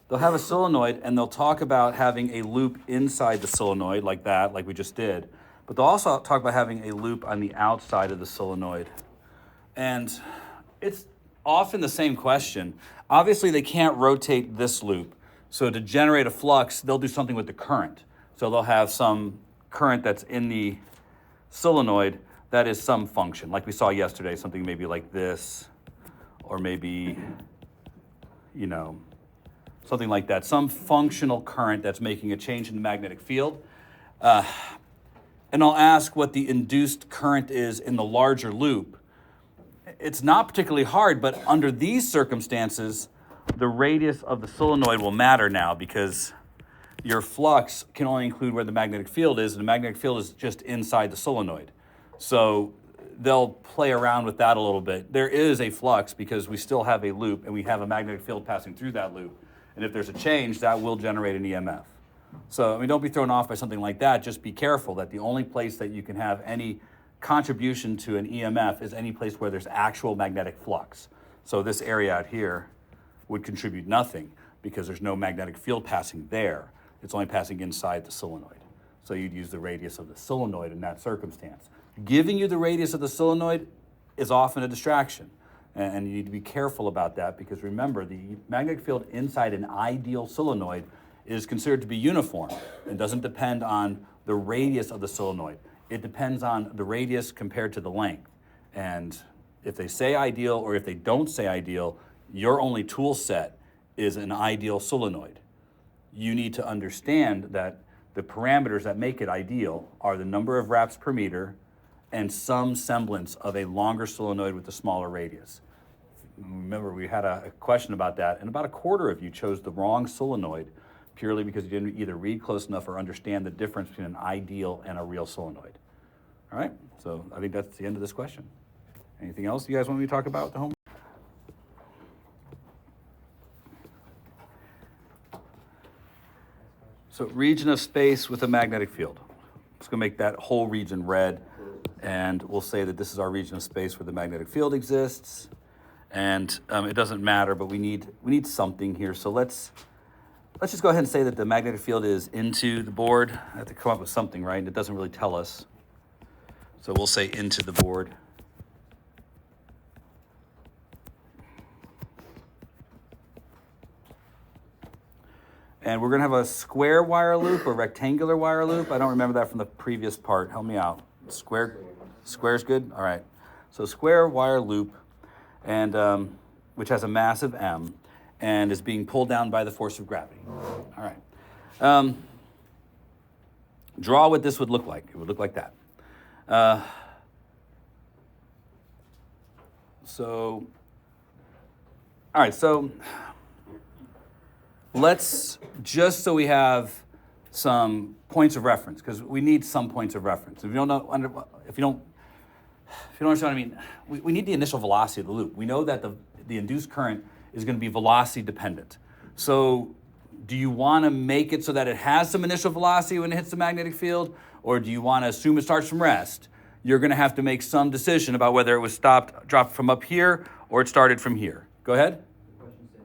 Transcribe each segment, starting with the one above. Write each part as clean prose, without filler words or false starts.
they'll have a solenoid and they'll talk about having a loop inside the solenoid like that, like we just did. But they'll also talk about having a loop on the outside of the solenoid. And it's often the same question. Obviously, they can't rotate this loop. So to generate a flux, they'll do something with the current. So they'll have some current that's in the solenoid that is some function. Like we saw yesterday, something maybe like this, or maybe, something like that. Some functional current that's making a change in the magnetic field. And I'll ask what the induced current is in the larger loop. It's not particularly hard, but under these circumstances, the radius of the solenoid will matter now because your flux can only include where the magnetic field is, and the magnetic field is just inside the solenoid. So they'll play around with that a little bit. There is a flux because we still have a loop and we have a magnetic field passing through that loop. And if there's a change, that will generate an EMF. So, don't be thrown off by something like that. Just be careful that the only place that you can have any contribution to an EMF is any place where there's actual magnetic flux. So this area out here would contribute nothing because there's no magnetic field passing there. It's only passing inside the solenoid. So you'd use the radius of the solenoid in that circumstance. Giving you the radius of the solenoid is often a distraction. And you need to be careful about that because remember, the magnetic field inside an ideal solenoid is considered to be uniform. It doesn't depend on the radius of the solenoid. It depends on the radius compared to the length. And if they say ideal or if they don't say ideal, your only tool set is an ideal solenoid. You need to understand that the parameters that make it ideal are the number of wraps per meter and some semblance of a longer solenoid with a smaller radius. Remember, we had a question about that, and about a quarter of you chose the wrong solenoid purely because you didn't either read close enough or understand the difference between an ideal and a real solenoid. All right, so I think that's the end of this question. Anything else you guys want me to talk about with the homework? So region of space with a magnetic field. I'm just gonna make that whole region red, and we'll say that this is our region of space where the magnetic field exists. And it doesn't matter, but we need something here. So let's just go ahead and say that the magnetic field is into the board. I have to come up with something, right? And it doesn't really tell us. So we'll say into the board. And we're gonna have a square wire loop or rectangular wire loop. I don't remember that from the previous part. Help me out. Square's good? All right. So square wire loop, and which has a massive M and is being pulled down by the force of gravity. All right. Draw what this would look like. It would look like that. So let's, just so we have some points of reference, because we need some points of reference. If you don't understand what I mean, we need the initial velocity of the loop. We know that the induced current is going to be velocity dependent. So do you want to make it so that it has some initial velocity when it hits the magnetic field, or do you want to assume it starts from rest? You're going to have to make some decision about whether it was dropped from up here or it started from here. Go ahead. The question says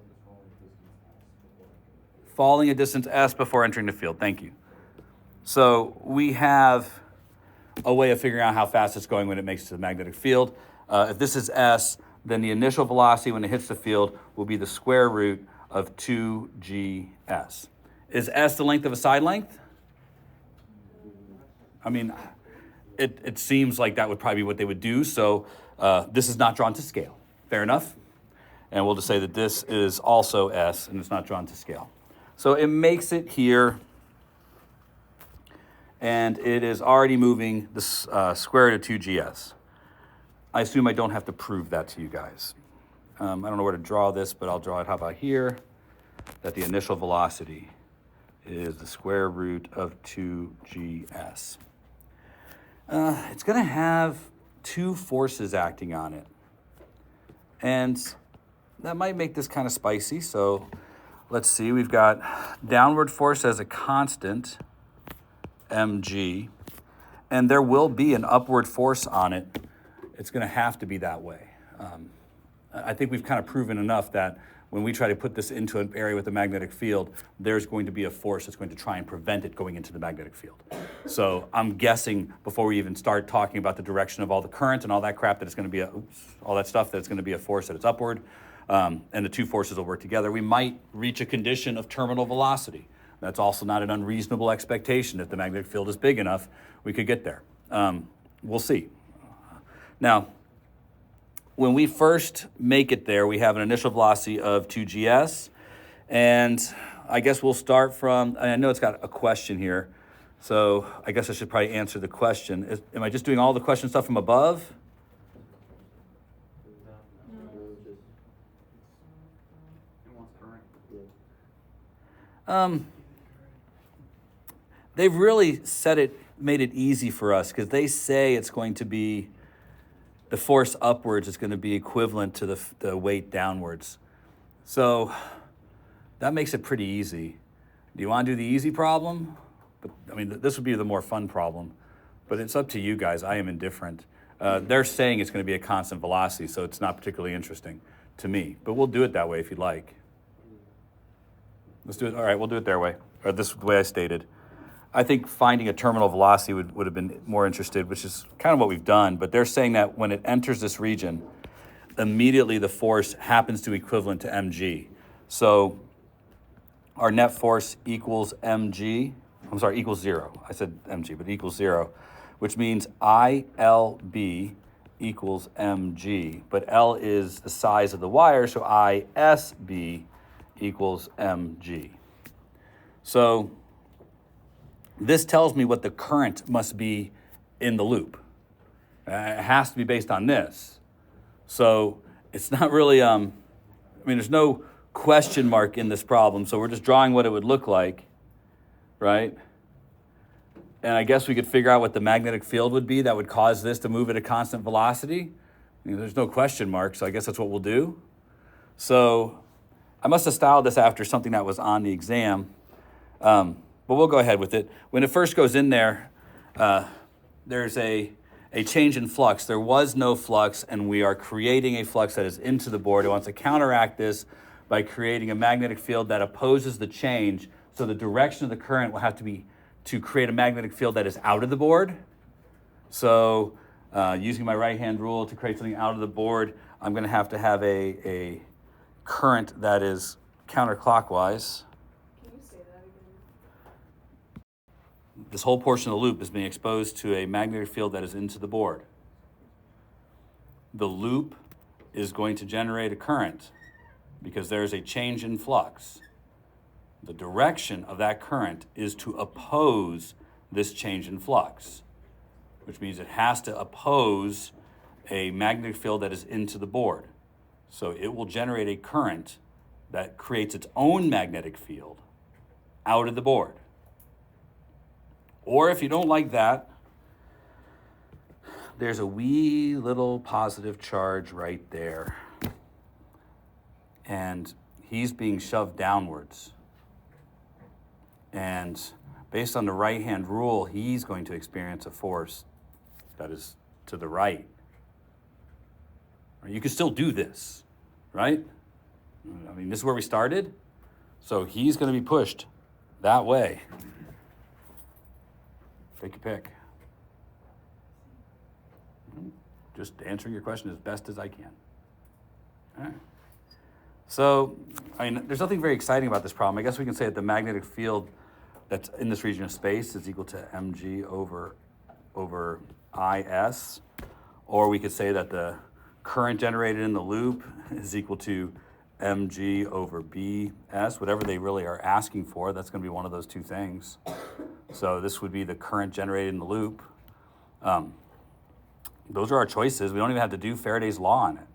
it's Falling a distance s before entering the field. Thank you. So we have a way of figuring out how fast it's going when it makes it to the magnetic field. If this is s, then the initial velocity when it hits the field will be the square root of 2gs. Is s the length of a side length? I mean, it seems like that would probably be what they would do. So this is not drawn to scale. Fair enough? And we'll just say that this is also s, and it's not drawn to scale. So it makes it here, and it is already moving the square root of 2gs. I assume I don't have to prove that to you guys. I don't know where to draw this, but I'll draw it. How about here? That the initial velocity is the square root of 2gs. It's going to have two forces acting on it. And that might make this kind of spicy. So let's see. We've got downward force as a constant, mg. And there will be an upward force on it. It's going to have to be that way. I think we've kind of proven enough that when we try to put this into an area with a magnetic field, there's going to be a force that's going to try and prevent it going into the magnetic field. So I'm guessing before we even start talking about the direction of all the current and all that crap, that it's going to be all that stuff, that it's going to be a force that it's upward, and the two forces will work together. We might reach a condition of terminal velocity. That's also not an unreasonable expectation. If the magnetic field is big enough, we could get there. We'll see. Now, when we first make it there, we have an initial velocity of 2gs, and I guess we'll start from, I know it's got a question here, so I guess I should probably answer the question. Am I just doing all the question stuff from above? They've really made it easy for us, because they say it's going to be, the force upwards is going to be equivalent to the weight downwards. So that makes it pretty easy. Do you want to do the easy problem? But I mean, this would be the more fun problem, but it's up to you guys. I am indifferent. They're saying it's going to be a constant velocity, so it's not particularly interesting to me, but we'll do it that way if you'd like. Let's do it. All right, we'll do it their way, or this way I stated. I think finding a terminal velocity would have been more interested, which is kind of what we've done, but they're saying that when it enters this region, immediately the force happens to be equivalent to mg. So our net force equals equals 0. I said mg, but equals 0, which means ILB equals mg, but L is the size of the wire, so ISB equals mg. So this tells me what the current must be in the loop. It has to be based on this. So it's not really, there's no question mark in this problem, so we're just drawing what it would look like, right? And I guess we could figure out what the magnetic field would be that would cause this to move at a constant velocity. There's no question mark, so I guess that's what we'll do. So I must have styled this after something that was on the exam. But we'll go ahead with it. When it first goes in there, there's a change in flux. There was no flux, and we are creating a flux that is into the board. It wants to counteract this by creating a magnetic field that opposes the change. So the direction of the current will have to be to create a magnetic field that is out of the board. So using my right-hand rule to create something out of the board, I'm going to have a current that is counterclockwise. This whole portion of the loop is being exposed to a magnetic field that is into the board. The loop is going to generate a current because there's a change in flux. The direction of that current is to oppose this change in flux, which means it has to oppose a magnetic field that is into the board. So it will generate a current that creates its own magnetic field out of the board. Or if you don't like that, there's a wee little positive charge right there. And he's being shoved downwards. And based on the right-hand rule, he's going to experience a force that is to the right. You can still do this, right? I mean, this is where we started. So he's going to be pushed that way. Take your pick. Just answering your question as best as I can. All right. So, there's nothing very exciting about this problem. I guess we can say that the magnetic field that's in this region of space is equal to mg over is, or we could say that the current generated in the loop is equal to mg over bs, whatever they really are asking for. That's going to be one of those two things. So this would be the current generated in the loop. Those are our choices. We don't even have to do Faraday's law on it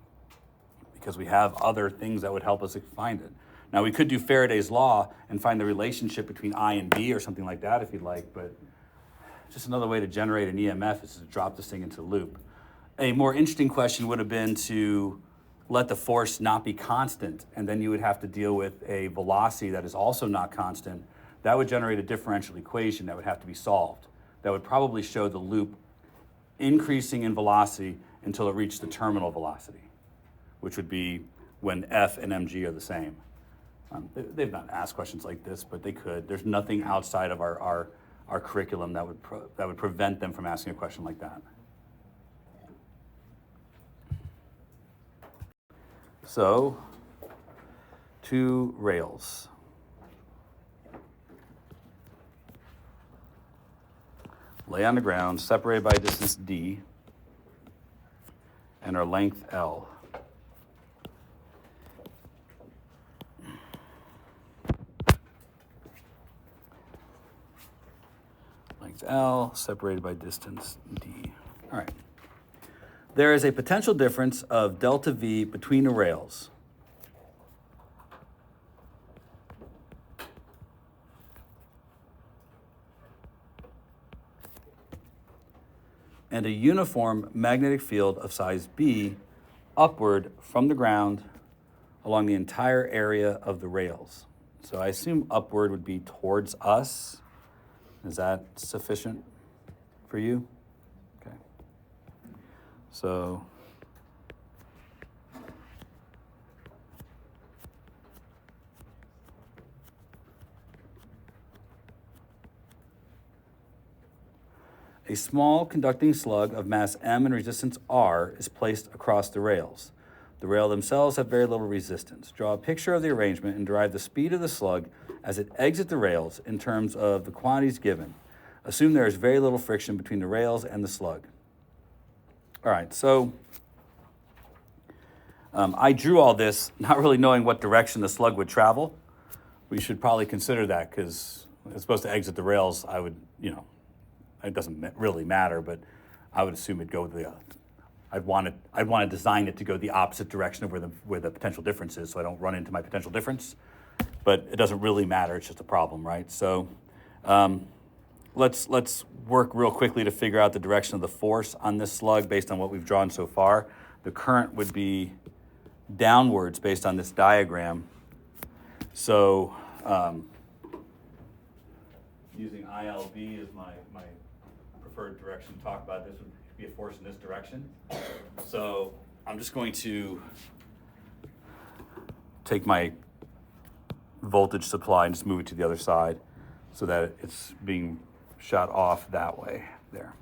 because we have other things that would help us find it. Now, we could do Faraday's law and find the relationship between I and B or something like that if you'd like, but just another way to generate an EMF is to drop this thing into the loop. A more interesting question would have been to let the force not be constant, and then you would have to deal with a velocity that is also not constant. That would generate a differential equation that would have to be solved. That would probably show the loop increasing in velocity until it reached the terminal velocity, which would be when F and mg are the same. They've not asked questions like this, but they could. There's nothing outside of our curriculum that would prevent them from asking a question like that. So, two rails. Lay on the ground, separated by a distance d, and our length L. Length L, separated by distance d. All right. There is a potential difference of delta V between the rails. And a uniform magnetic field of size B upward from the ground along the entire area of the rails. So I assume upward would be towards us. Is that sufficient for you? Okay. So a small conducting slug of mass m and resistance r is placed across the rails. The rails themselves have very little resistance. Draw a picture of the arrangement and derive the speed of the slug as it exits the rails in terms of the quantities given. Assume there is very little friction between the rails and the slug. All right, so I drew all this not really knowing what direction the slug would travel. We should probably consider that because it's supposed to exit the rails. I would, it doesn't really matter, but I would assume it'd go I'd want to design it to go the opposite direction of where the potential difference is, so I don't run into my potential difference. But it doesn't really matter; it's just a problem, right? So let's work real quickly to figure out the direction of the force on this slug based on what we've drawn so far. The current would be downwards based on this diagram. So using ILB as my preferred direction to talk about, this would be a force in this direction. So I'm just going to take my voltage supply and just move it to the other side so that it's being shot off that way there.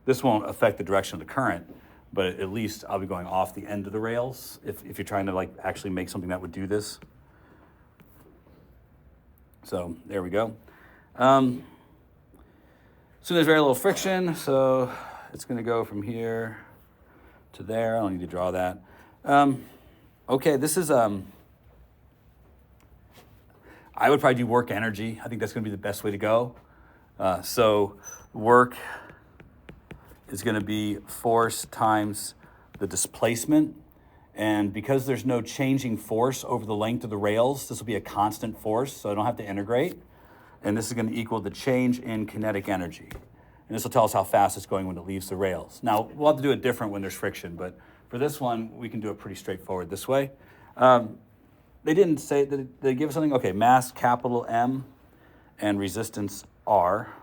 This won't affect the direction of the current, but at least I'll be going off the end of the rails if you're trying to actually make something that would do this. So there we go. So there's very little friction, so it's going to go from here to there. I don't need to draw that. Okay, this is, I would probably do work energy. I think that's going to be the best way to go. So work is going to be force times the displacement. And because there's no changing force over the length of the rails, this will be a constant force, so I don't have to integrate. And this is going to equal the change in kinetic energy. And this will tell us how fast it's going when it leaves the rails. Now, we'll have to do it different when there's friction, but for this one, we can do it pretty straightforward this way. They didn't say, did they give us something? Okay, mass capital M and resistance R.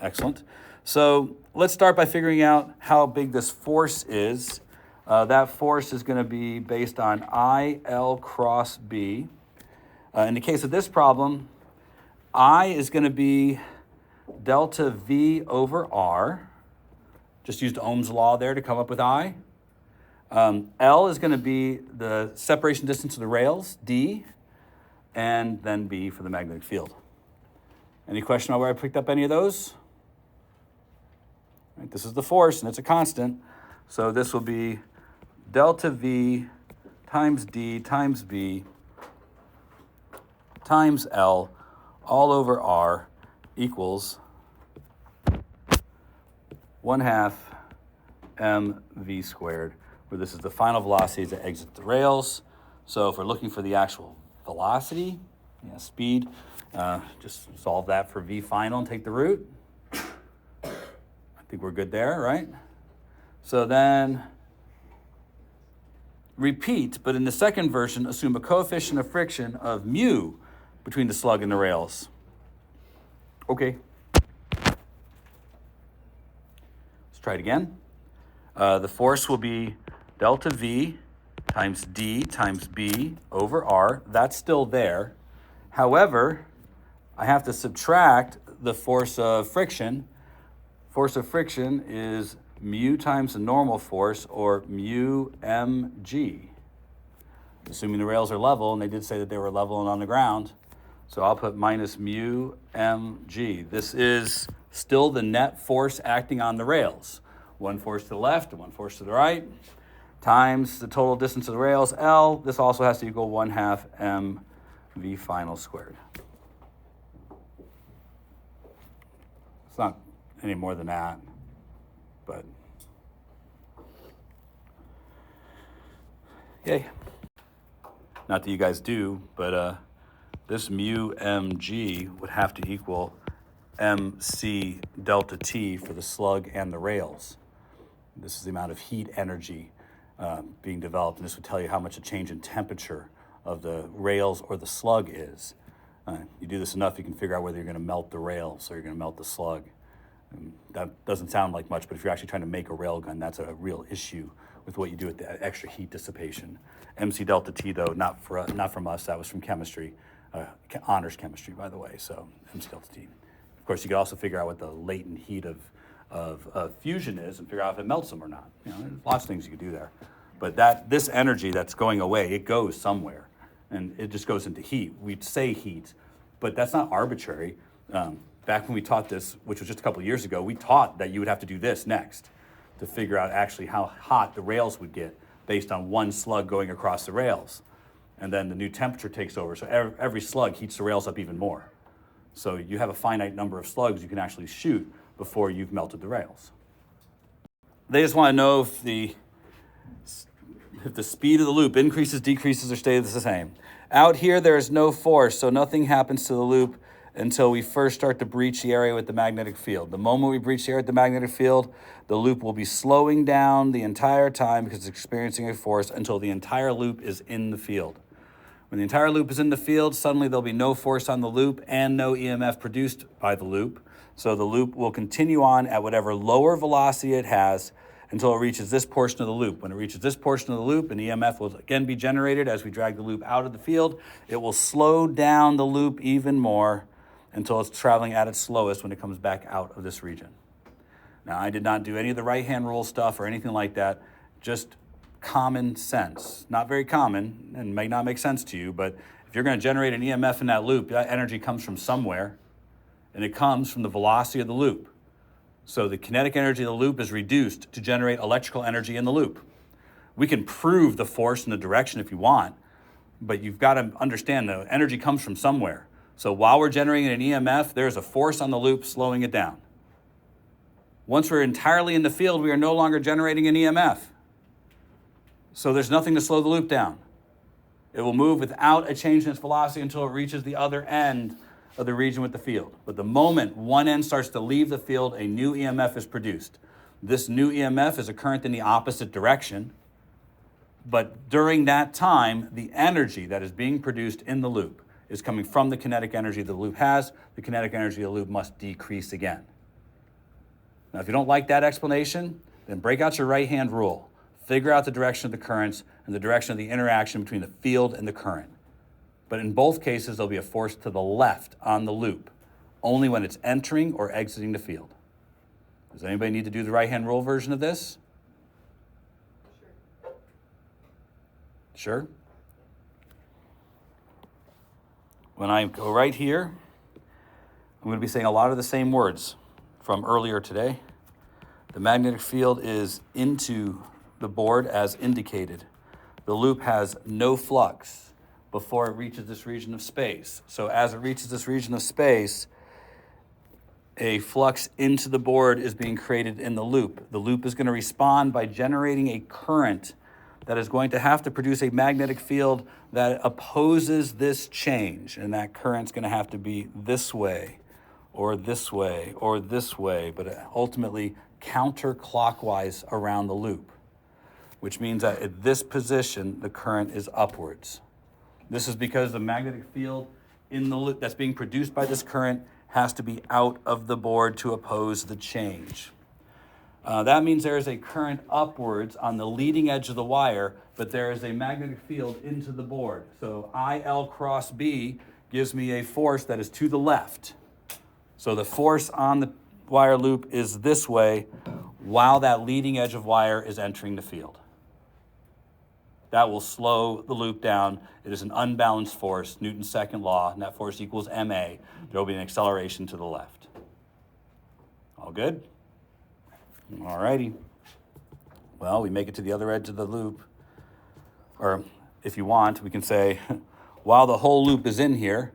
Excellent. So let's start by figuring out how big this force is. That force is going to be based on IL cross B. In the case of this problem, I is going to be delta V over R. Just used Ohm's law there to come up with I. L is going to be the separation distance of the rails, D, and then B for the magnetic field. Any question on where I picked up any of those? Right, this is the force, and it's a constant. So this will be delta V times D times B times L all over R equals 1/2 mv squared, where this is the final velocity as it exits the rails. So if we're looking for the actual velocity, speed, just solve that for v final and take the root. I think we're good there, right? So then repeat, but in the second version, assume a coefficient of friction of mu between the slug and the rails. Okay. Let's try it again. The force will be delta V times D times B over R. That's still there. However, I have to subtract the force of friction. Force of friction is mu times the normal force, or mu mg. Assuming the rails are level, and they did say that they were level and on the ground. So I'll put minus mu mg. This is still the net force acting on the rails. One force to the left and one force to the right, times the total distance of the rails, L. This also has to equal 1/2 mv final squared. It's not any more than that, but yay. Not that you guys do, but this mu mg would have to equal mc delta t for the slug and the rails. This is the amount of heat energy being developed, and this would tell you how much a change in temperature of the rails or the slug is. You do this enough, you can figure out whether you're going to melt the rails or you're going to melt the slug. And that doesn't sound like much, but if you're actually trying to make a rail gun, that's a real issue with what you do with the extra heat dissipation. MC delta T, though, not from us. That was from chemistry, honors chemistry, by the way. So MC delta T. Of course, you could also figure out what the latent heat of fusion is and figure out if it melts them or not. You know, there's lots of things you could do there. But this energy that's going away, it goes somewhere, and it just goes into heat. We'd say heat, but that's not arbitrary. Back when we taught this, which was just a couple of years ago, we taught that you would have to do this next to figure out actually how hot the rails would get based on one slug going across the rails. And then the new temperature takes over, so every slug heats the rails up even more. So you have a finite number of slugs you can actually shoot before you've melted the rails. They just want to know if the speed of the loop increases, decreases, or stays the same. Out here, there is no force, so nothing happens to the loop until we first start to breach the area with the magnetic field. The moment we breach the area with the magnetic field, the loop will be slowing down the entire time because it's experiencing a force until the entire loop is in the field. When the entire loop is in the field, suddenly there'll be no force on the loop and no EMF produced by the loop. So the loop will continue on at whatever lower velocity it has until it reaches this portion of the loop. When it reaches this portion of the loop, an EMF will again be generated as we drag the loop out of the field. It will slow down the loop even more until it's traveling at its slowest when it comes back out of this region. Now, I did not do any of the right-hand rule stuff or anything like that, just common sense. Not very common and may not make sense to you, but if you're going to generate an EMF in that loop, that energy comes from somewhere, and it comes from the velocity of the loop. So the kinetic energy of the loop is reduced to generate electrical energy in the loop. We can prove the force and the direction if you want, but you've got to understand the energy comes from somewhere. So while we're generating an EMF, there's a force on the loop slowing it down. Once we're entirely in the field, we are no longer generating an EMF. So there's nothing to slow the loop down. It will move without a change in its velocity until it reaches the other end of the region with the field. But the moment one end starts to leave the field, a new EMF is produced. This new EMF is a current in the opposite direction. But during that time, the energy that is being produced in the loop is coming from the kinetic energy the loop has. The kinetic energy of the loop must decrease again. Now, if you don't like that explanation, then break out your right-hand rule. Figure out the direction of the currents and the direction of the interaction between the field and the current. But in both cases, there'll be a force to the left on the loop, only when it's entering or exiting the field. Does anybody need to do the right-hand rule version of this? Sure? When I go right here, I'm going to be saying a lot of the same words from earlier today. The magnetic field is into the board as indicated. The loop has no flux before it reaches this region of space. So as it reaches this region of space, a flux into the board is being created in the loop. The loop is going to respond by generating a current that is going to have to produce a magnetic field that opposes this change. And that current's going to have to be this way, or this way, or this way, but ultimately counterclockwise around the loop, which means that at this position, the current is upwards. This is because the magnetic field in the loop that's being produced by this current has to be out of the board to oppose the change. That means there is a current upwards on the leading edge of the wire, but there is a magnetic field into the board. So IL cross B gives me a force that is to the left. So the force on the wire loop is this way while that leading edge of wire is entering the field. That will slow the loop down. It is an unbalanced force, Newton's second law, net force equals ma. There will be an acceleration to the left. All good? All righty. Well, we make it to the other edge of the loop. Or if you want, we can say, while the whole loop is in here,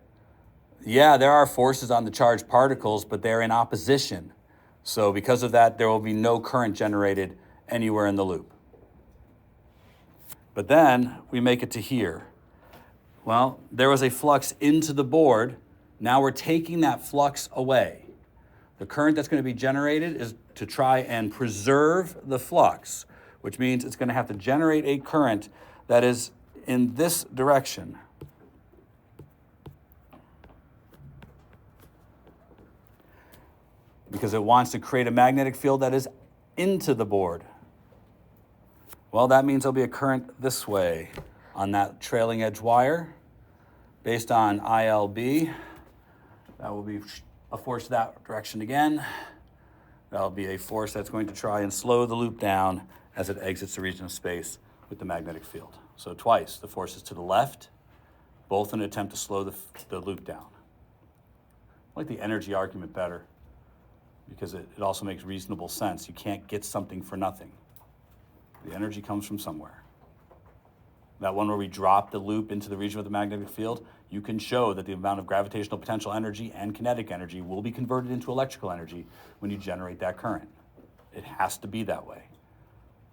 yeah, there are forces on the charged particles, but they're in opposition. So because of that, there will be no current generated anywhere in the loop. But then we make it to here. Well, there was a flux into the board. Now we're taking that flux away. The current that's going to be generated is to try and preserve the flux, which means it's going to have to generate a current that is in this direction. Because it wants to create a magnetic field that is into the board. Well, that means there'll be a current this way on that trailing edge wire based on ILB. That will be a force that direction again. That'll be a force that's going to try and slow the loop down as it exits the region of space with the magnetic field. So twice, the force is to the left, both in an attempt to slow the loop down. I like the energy argument better because it also makes reasonable sense. You can't get something for nothing. The energy comes from somewhere. That one where we drop the loop into the region of the magnetic field, you can show that the amount of gravitational potential energy and kinetic energy will be converted into electrical energy when you generate that current. It has to be that way.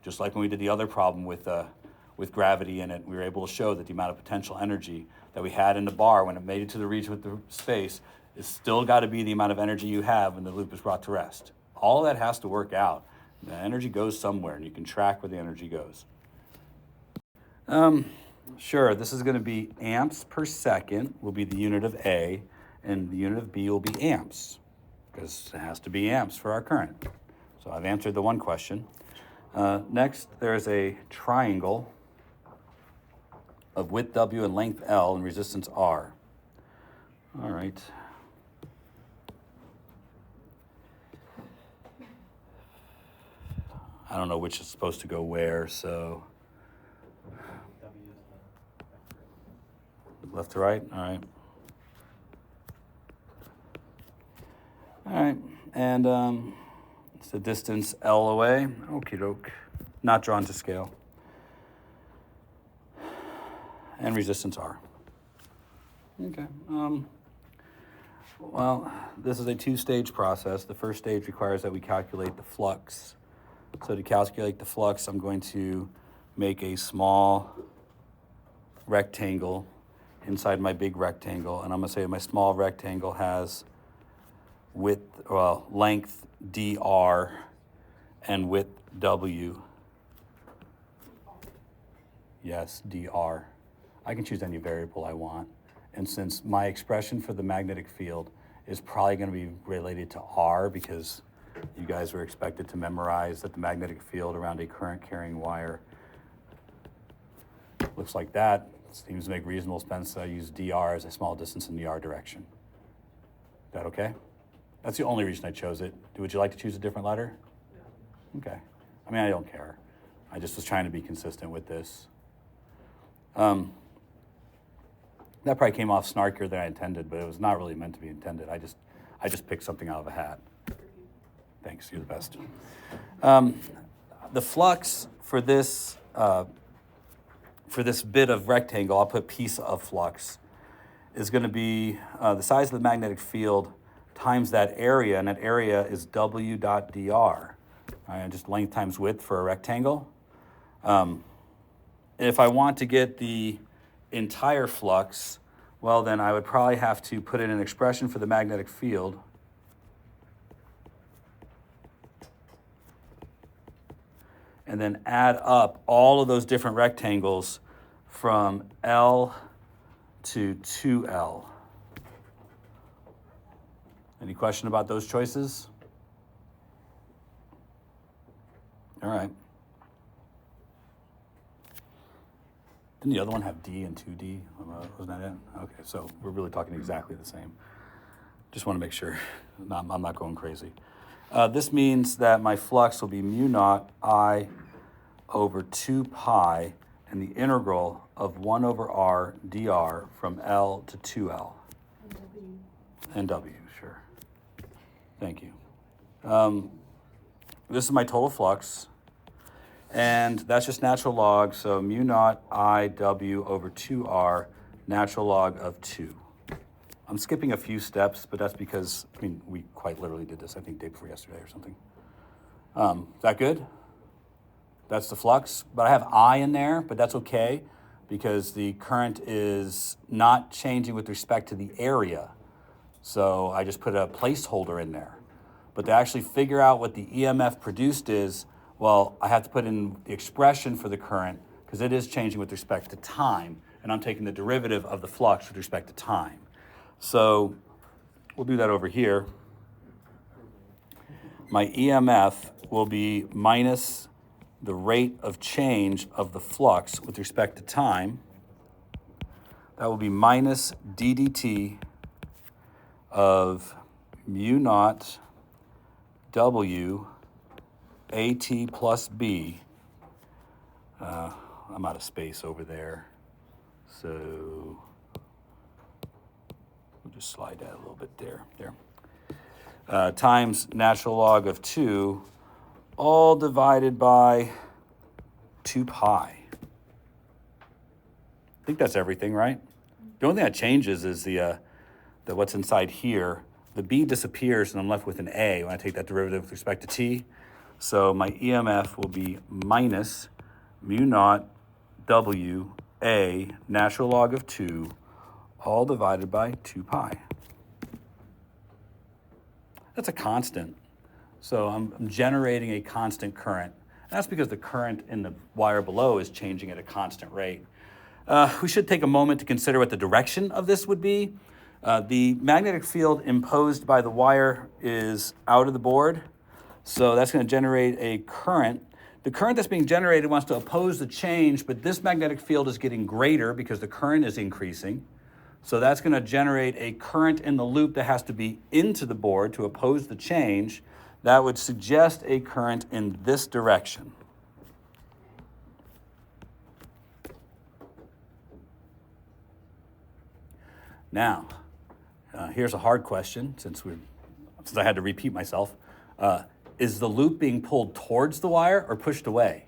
Just like when we did the other problem with gravity in it, we were able to show that the amount of potential energy that we had in the bar when it made it to the region with the space is still got to be the amount of energy you have when the loop is brought to rest. All of that has to work out. The energy goes somewhere, and you can track where the energy goes. Sure, this is going to be amps per second will be the unit of A, and the unit of B will be amps, because it has to be amps for our current. So I've answered the one question. Next, there's a triangle of width W and length L and resistance R. All right. I don't know which is supposed to go where, so. Left to right? All right. All right, and it's the distance L away. Okie doke. Not drawn to scale. And resistance R. Okay. Well, this is a two-stage process. The first stage requires that we calculate the flux. So to calculate the flux, I'm going to make a small rectangle inside my big rectangle, and I'm going to say my small rectangle has length dr and width w. Yes, dr. I can choose any variable I want. And since my expression for the magnetic field is probably going to be related to r, because you guys were expected to memorize that the magnetic field around a current carrying wire looks like that. Seems to make reasonable sense. I use dr as a small distance in the r direction. Is that okay? That's the only reason I chose it. Would you like to choose a different letter? Yeah. Okay. I mean, I don't care. I just was trying to be consistent with this. That probably came off snarkier than I intended, but it was not really meant to be intended. I just picked something out of a hat. Thanks, you're the best. The flux for this bit of rectangle, I'll put piece of flux, is going to be the size of the magnetic field times that area, and that area is W dot dr. Just length times width for a rectangle. If I want to get the entire flux, well, then I would probably have to put in an expression for the magnetic field. And then add up all of those different rectangles from L to 2L. Any question about those choices? All right. Didn't the other one have D and 2D? Wasn't that it? Okay, so we're really talking exactly the same. Just want to make sure I'm not going crazy. This means that my flux will be mu naught I over 2 pi and the integral of 1 over r dr from L to 2L. And W, sure. Thank you. This is my total flux. And that's just natural log, so mu naught I W over 2R, natural log of 2. I'm skipping a few steps, but that's because, we quite literally did this, I think, day before yesterday or something. Is that good? That's the flux, but I have I in there, but that's okay because the current is not changing with respect to the area. So I just put a placeholder in there. But to actually figure out what the EMF produced is, well, I have to put in the expression for the current because it is changing with respect to time, and I'm taking the derivative of the flux with respect to time. So we'll do that over here. My EMF will be minus the rate of change of the flux with respect to time. That will be minus d dt of mu naught W AT plus B. I'm out of space over there, so we'll just slide that a little bit there. Times natural log of 2, all divided by 2 pi. I think that's everything, right? The only thing that changes is the what's inside here. The B disappears, and I'm left with an A when I take that derivative with respect to t. So my EMF will be minus mu naught W A natural log of 2, all divided by 2 pi. That's a constant. So I'm generating a constant current. And that's because the current in the wire below is changing at a constant rate. We should take a moment to consider what the direction of this would be. The magnetic field imposed by the wire is out of the board. So that's going to generate a current. The current that's being generated wants to oppose the change, but this magnetic field is getting greater because the current is increasing. So that's going to generate a current in the loop that has to be into the board to oppose the change. That would suggest a current in this direction. Now, here's a hard question, since I had to repeat myself. Is the loop being pulled towards the wire or pushed away?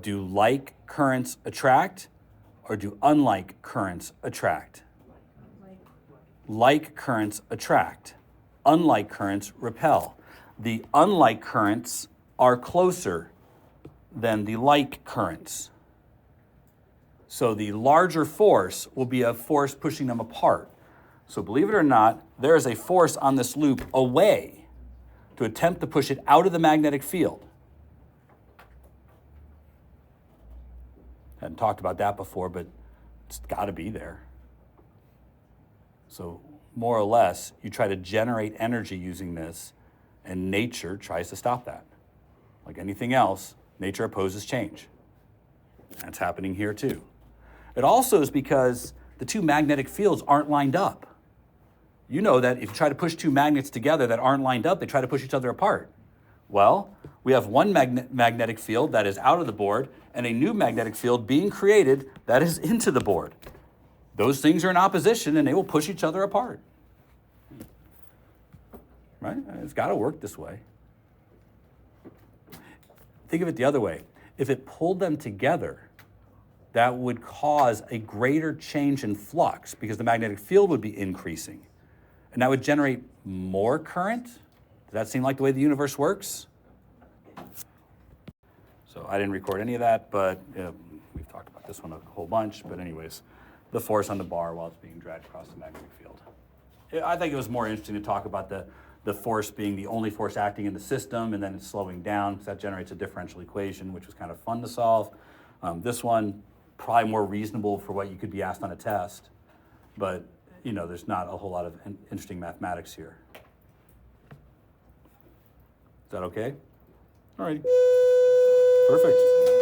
Do like currents attract or do unlike currents attract? Like currents attract. Unlike currents repel. The unlike currents are closer than the like currents. So the larger force will be a force pushing them apart. So believe it or not, there is a force on this loop away to attempt to push it out of the magnetic field. Hadn't talked about that before, but it's got to be there. So more or less, you try to generate energy using this, and nature tries to stop that. Like anything else, nature opposes change. That's happening here too. It also is because the two magnetic fields aren't lined up. You know that if you try to push two magnets together that aren't lined up, they try to push each other apart. Well, we have one magnetic field that is out of the board and a new magnetic field being created that is into the board. Those things are in opposition and they will push each other apart. Right? It's got to work this way. Think of it the other way. If it pulled them together, that would cause a greater change in flux because the magnetic field would be increasing. And that would generate more current. Does that seem like the way the universe works? So I didn't record any of that, but we've talked about this one a whole bunch. But anyways, the force on the bar while it's being dragged across the magnetic field. I think it was more interesting to talk about the force being the only force acting in the system, and then it's slowing down because that generates a differential equation, which was kind of fun to solve. This one, probably more reasonable for what you could be asked on a test. But you know, there's not a whole lot of interesting mathematics here. Is that okay? All right. Perfect.